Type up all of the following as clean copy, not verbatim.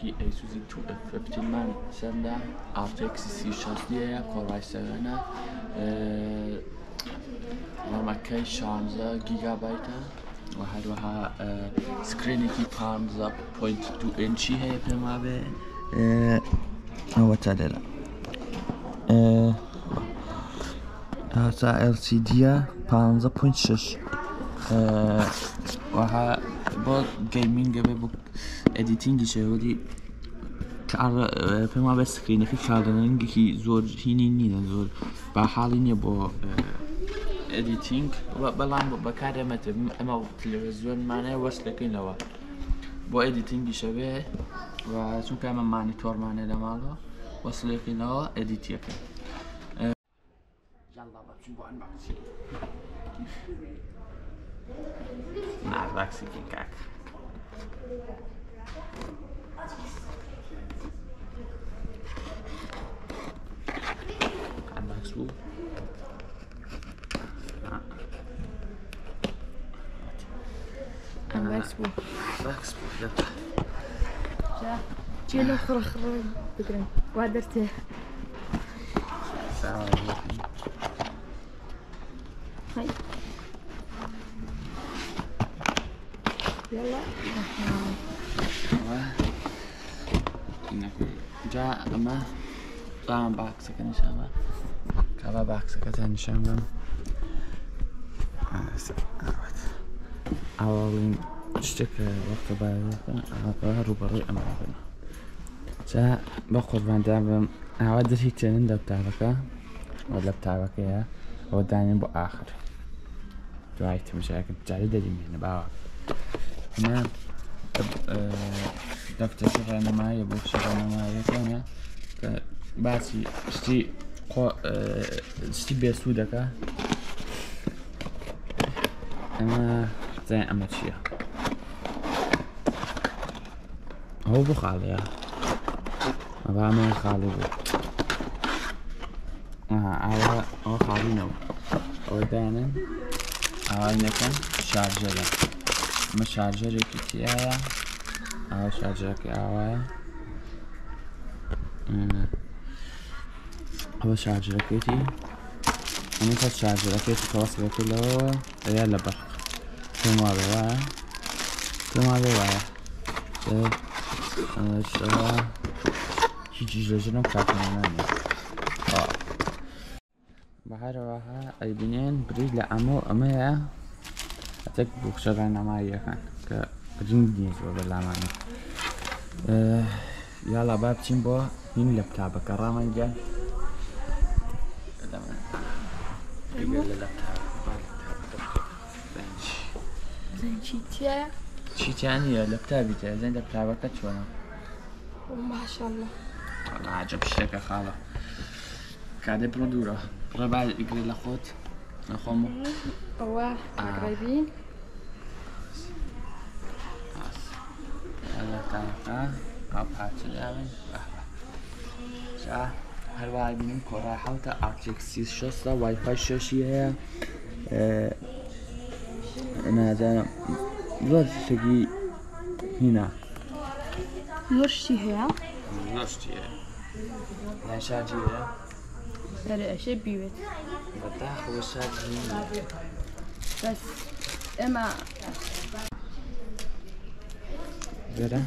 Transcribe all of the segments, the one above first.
لاپتۆپی ئەیسوزی F15 مان سەردا RTX 3060 کۆڕای 7 ڕامەکەی 16 گیگابایتە و هەروەها سکرینێکی 15.2 ئینچی هەیە پێم وابێ ئەوە تا لێرە هەتا LCD 15.6 وها بۆ گەیمینگە بێ بۆ ئەدیتینگی شێوەدی پێم وابێ سکرینەکەی کاردەنگێکی زۆر هینی نییە زۆر باحاڵی نییە بۆ ئەدیتینگ بەڵام بەکارێمەتە ئەمە تەلەڤیزیۆنمانەیە وەست دەکەینەوە بۆ ئەدیتینگی شەوێ و چونکە ئەمە مانیتۆرمانێ لە ماڵەوە وەست دەکەینەوە ئەدیتیەکە ناڤاکسی کاک باکس بوو باکس بوو جێلە خڕخڕ بگرن وا دەرتێ جا ئەمە داوام باکسەکە نیشانە کابا باکسەکەتە نیشان بم ئاوەڵین شتێکە وەختە باەکەن ئاکە ڕوبەڕووی ئەمەکەن جا بە قورباندان بم ئاوا دەری تێنن لەپتاپەکە لەپتاپەکەیە ئەوە دانێن بۆ ئاخر دوای تماشاکە جاری دەریمێنە باوە ئەمە دەفتەرچە ڕێنەماییە بۆ کشە ڕێنەماییەکەنە کە باسی شتی بێسوودەکە ئەمە زای ئەمە چییە؟ ئەوە بۆ خاڵەیە ئەمە خاڵی بوو ئەوە خاڵینەوە ئەوە دایانن ئاوانەکەن شارژەرە ئەمە شارژەرێکی تایە ئاوا شارژەکە ئاوایە ئەوە شارژەکەیتی ئەمە کە شارژەکەیتی کەوەسەکە لەوە ئەیا لە بەرق پێم وابێ وایە پێم وابێ وایە هیچ ژەژنم کاتمانانە بەهارەوەها ئەیبینێن برید لە ئەمە ئەمەیە ئەتەک بۆ کشە ڕێنەماییەکان کە گرنگ نییە زۆر بەلامانە یاڵا با بچین بۆ هین لەپتاپەکە ڕامەنگە چیتیان نیە لەپتاپی تێ زەن لەپتاپەکە چۆنە ماشەڵڵا عەجەب شتێکە خاڵە کادێ بڕۆ دوورە ڕێبا ئیگرێ لە خۆت نەخۆم ئەوە ئاگرێبین ئەو پارچە داوین هەروە بینیم کۆڕای حوتە RTX 3060 وایفای 6 هەیە نازانم زۆر شتێکی هینە زۆر شتی هەیە زۆر شتی هەیە لای شارجی هەیە دەرێ ئەشێ بیوێت بەداخەوە شارجی بەس ئێمە بێرە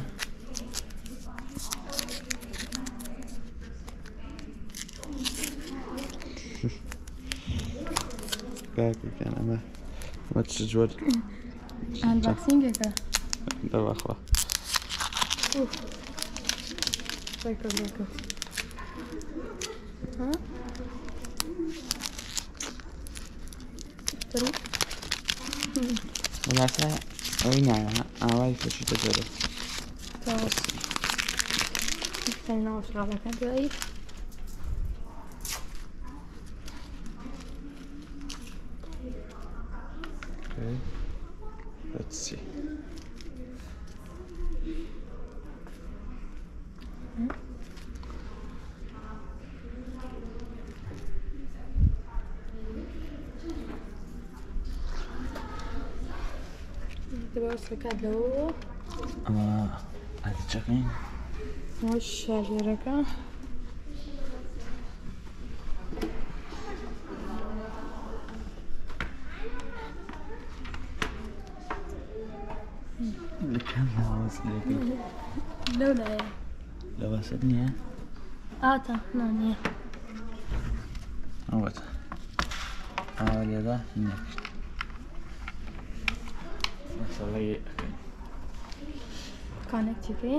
کاکەکەن ئەمە چ جۆر ئەنباکسینگێکە دەبەخوا وڵاتە ئەوەی نایە ئاوای کەشیتە جۆرە ناوە شغالەکە دوایی Let's see. دەبێت وەسڵەکات لەوە ئەچەکەین ئەوە شارژێرەکە لەکەم لاوەسلەکەی لەو لایە لە بەسەر نییە ئاتە نانیە ئەوەتە ئاوا لێرە نەکرد مەسەڵەی ئەەکەین کانێکتیکەی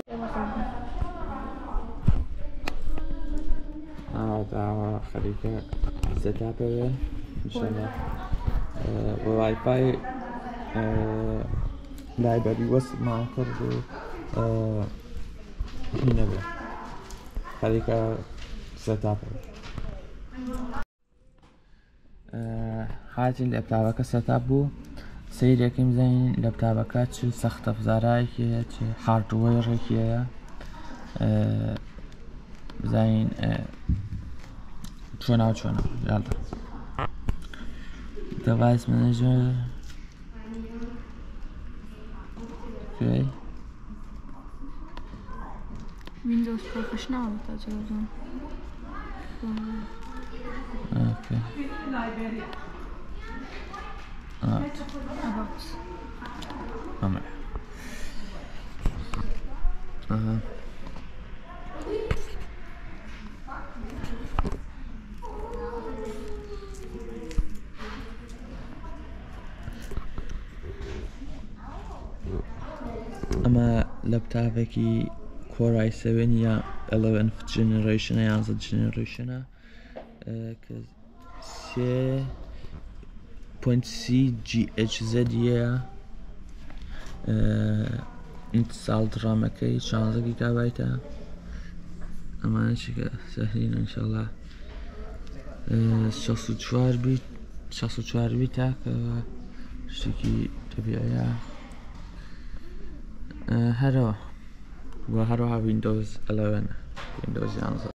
داوا خەریکە سێتاپەوێ انشاءالله بە وایفای لایبەری وەست ماوە کرد و هینە بێ خەریکە سێتاپەوێ هاتین لەپتاپەکە سەتاپ بوو سەیرێکم بزانین لەپتاپەکە چ سەخت ئەفزارایەکی هەیە چ هاردوێڕێکی هەیە بزانین چۆنا یاڵە device manager okay Windows Professional تاجرون okay about أما ئەمە لەپتاپێکی کۆڕای 7 یا 11 جنریشنە 11 جنریشنە کە 3.3 GHz ئینتساڵ ڕامەکەی 16 گیگابایتە ئەمانە چیکە سەهلینە ئینشاءالله 64 بیتە کە شتێکی تەبیعیە هەروە و هەروەها ویندۆز 11 ویندۆز 11